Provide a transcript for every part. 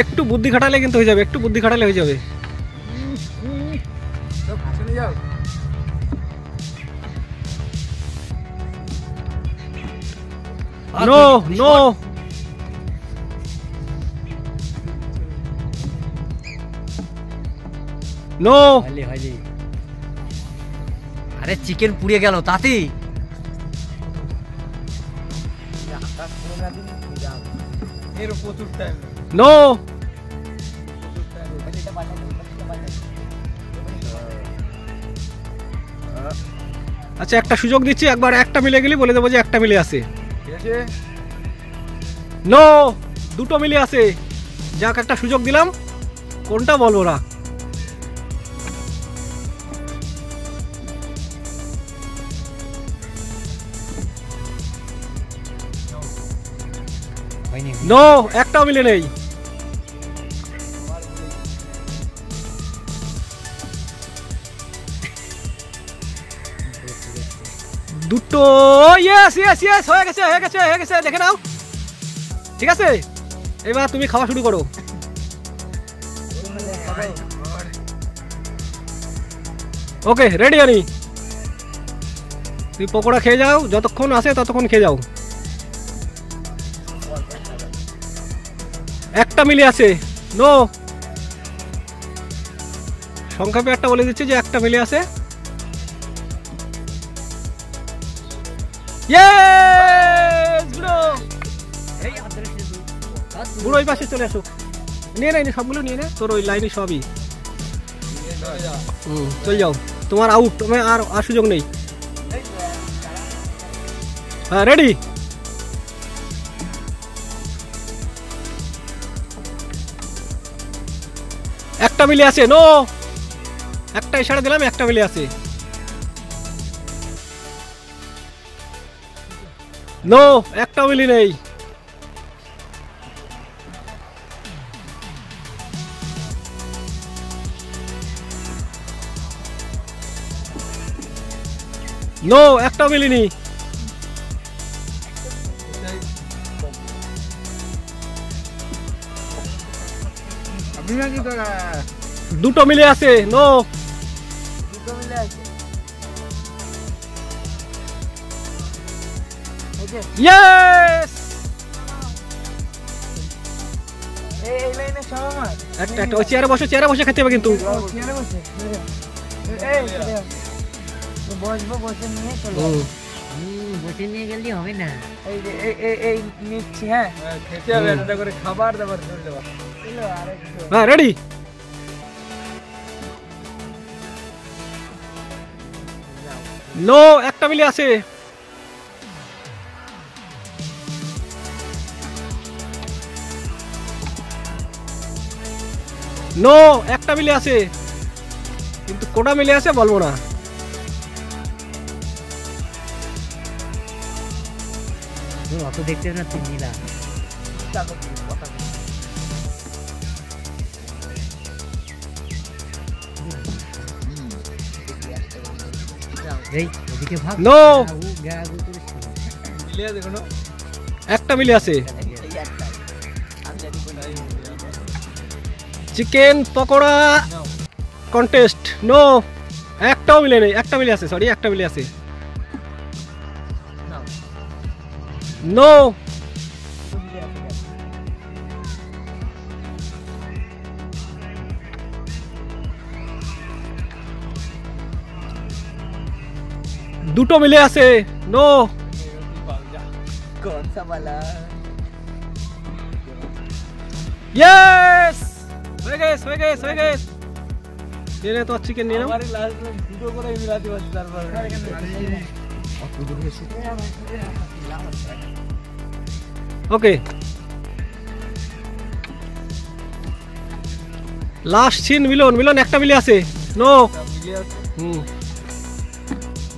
একটু বুদ্ধি খাটালে কিন্তু হয়ে যাবে, একটু বুদ্ধি খাটালে হয়ে যাবে। No no no. আরে চিকেন পুড়িয়ে গেল তাতে। নো। আচ্ছা একটা সুযোগ দিচ্ছি, একবার একটা মিলে গেলি বলে দেবো যে একটা মিলে আছে। নো, দুটো মিলে আছে। যাক একটা সুযোগ দিলাম, কোনটা বলবো না। নো, একটাও মিলে নেই। দুটো। ইয়েস ইয়েস ইয়েস, হয়ে গেছে হয়ে গেছে হয়ে গেছে, দেখে নাও। ঠিক আছে, এবার তুমি খাওয়া শুরু করো। ওকে রেডি আনি, তুমি পকোড়া খেয়ে যাও, যতক্ষণ আসে ততক্ষণ খেয়ে যাও। একটা মিলে আছে। নো, সংক্ষেপে একটা বলে দিচ্ছি যে একটা মিলে আছে। বুড়ো ওই পাশে চলে আসুক, নিয়ে নেয় সবগুলো নিয়ে নে, তোর ওই লাইনে সবই। চল যাও, তোমার আউট, তোমার আর সুযোগ নেই। হ্যাঁ রেডি। একটা মিলে আছে। নো, একটা ইশারা দিলাম, একটা মিলে আছে। নো, একটা মিলি নেই। নো, একটা মিলিনি। দুটো মিলে আছে। নো, দুটো মিলে আছে। ইয়েস। এই লাইনে সব আমার। একটা একটা ওই চেয়ারে বসে, চেয়ারে বসে খেতে হবে কিন্তু। চেয়ারে বসে এই বসবো, বসে নিয়ে চলে বসে নিয়ে গেলে হবে না। এই যে এই নিচ্ছি। হ্যাঁ খেতে হবে, এটা করে খাবার দাবার চলে যাবে। চলো আরেকটু। হ্যাঁ রেডি। নো, একটা মিলে আছে। নো, একটা মিলে আছে, কিন্তু কোটা মিলে আছে বলবো না। অত দেখতে না তুমি নিলা। নো, একটা মিলে আছে। Chicken pakora contest. নো, একটাও মিলে নেই, একটা মিলে আছে, সরি একটা মিলে আছে। নো, দুটো মিলে আছে। নো, कौन सा वाला? यस, হয়ে গেছে হয়ে গেছে হয়ে গেছে। নিয়ে নে তো চিকেন নিয়ে নাও। हमारे लास्ट में দুটো করে মিলাতে বসে তারপর ওকে লাস্ট সিন মিলন। মিলন একটা মিলে আছে। নো,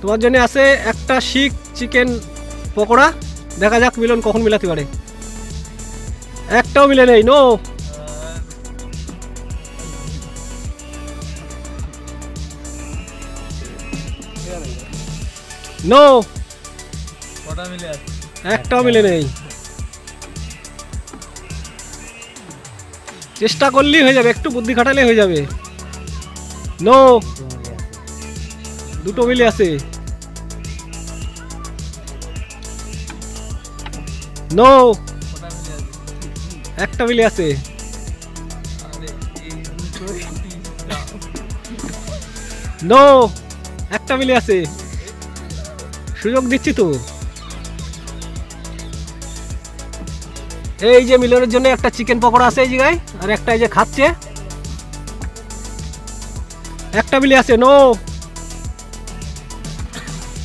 তোমার জন্য আছে একটা শিক চিকেন পকোড়া। দেখা যাক মিলন কখন মিলাতে পারে। একটাও মিলে নেই। নো, নো, কটা মিলে আছে? একটাও মিলে নেই। চেষ্টা করলেই হয়ে যাবে, একটু বুদ্ধি খাটালে হয়ে যাবে। নো, দুটো মিলে আছে। নো, কটা মিলে আছে? একটা মিলে আছে। আরে এই দুটোই তিনটা। নো, একটা মিলে আছে। সুযোগ দিচ্ছি তো। এই যে মিলনের জন্য একটা চিকেন পকোড়া আছে এই জায়গায়, আর একটা এই যে খাচ্ছে, একটা মিলে আছে। নো,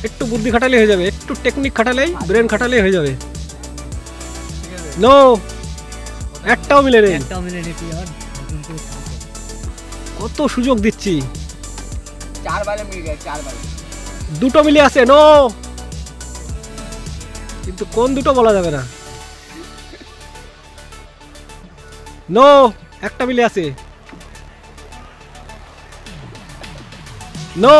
একটু বুদ্ধি খাটালে হয়ে যাবে, একটু টেকনিক খাটালেই, ব্রেন খাটালেই হয়ে যাবে। ঠিক আছে? নো, একটাও মিলে নেই। একটাও মিলে নেই, তুই আবার নতুন করে শুরু কর। কত সুযোগ দিচ্ছি। 4 বারে মিল গেছে, 4 বারে। দুটো মিলে আছে। নো, কিন্তু কোন দুটো বলা যাবে না। নো, একটা মিলে আছে। নো,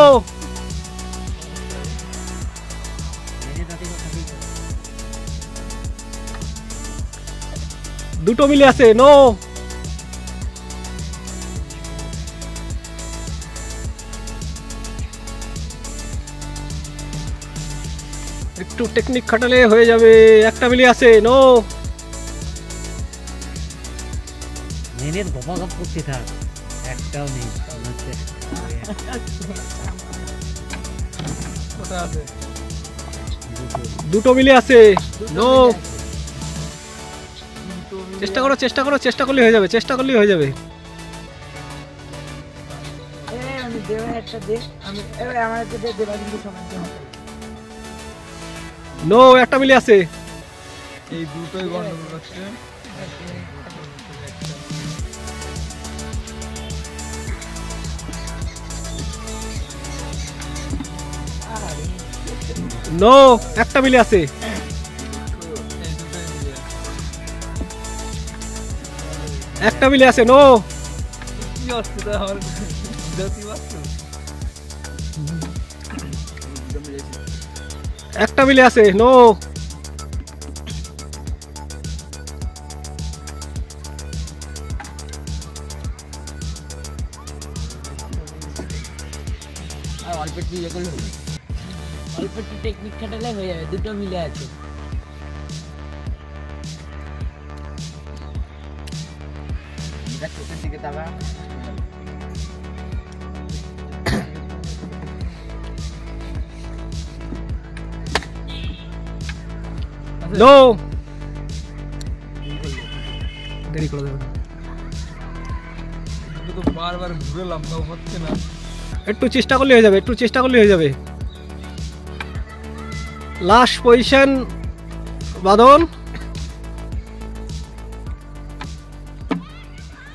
মেনে তাতে কথা ঠিক আছে। দুটো মিলে আছে। নো, একটু টেকনিক খাটালে হয়ে যাবে, একটা মিলে আছে। নো, মেনের গপা গপ করতে থাক, একটাও নেই। মনে হচ্ছে কটা আছে? দুটো মিলে আছে। নো, দুটো মিলে চেষ্টা করো, চেষ্টা করো, চেষ্টা করলে হয়ে যাবে, চেষ্টা করলেই হয়ে যাবে। আমি দেওয়া একটা দে, আমি এবারে আমার একটা দে, দেবা কিন্তু সমান সমান। নো, একটা মিলে আছে। এই দুটোই গন্ডগোল হচ্ছে। নো, একটা মিলে আছে। এই দুটোই মিলে আছে। একটা মিলে আছে। নো, কি অসুবিধা আমার জ্যোতি বাস্তু একটা মিলে আছে। নো, আর অল্প একটু ইয়ে করলে হবে। অল্প একটু টেকনিক খাটালে হয়ে যাবে, দুটো মিলে আছে। চোখের দিকে তাকা। নো, দেরি করে দেবে না। দুটো তো বারবার ঘুরেলাম তাও হচ্ছে না। একটু চেষ্টা করলে হয়ে যাবে, একটু চেষ্টা করলে হয়ে যাবে। লাস্ট পজিশন বাদন।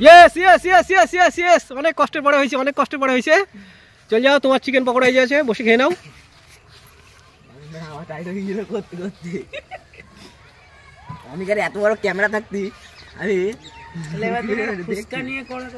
Yes yes yes yes yes yes, অনেক কষ্টের পরে হয়েছে, অনেক কষ্টের পরে হয়েছে। চল যাও, তোমার চিকেন পকোড়া এই যে আছে, বসে খেয়ে নাও। আমার টাইট হয়ে গেল করতে করতে। আমি এত বড় ক্যামেরা থাকতি আমি ফুচকা নিয়ে করা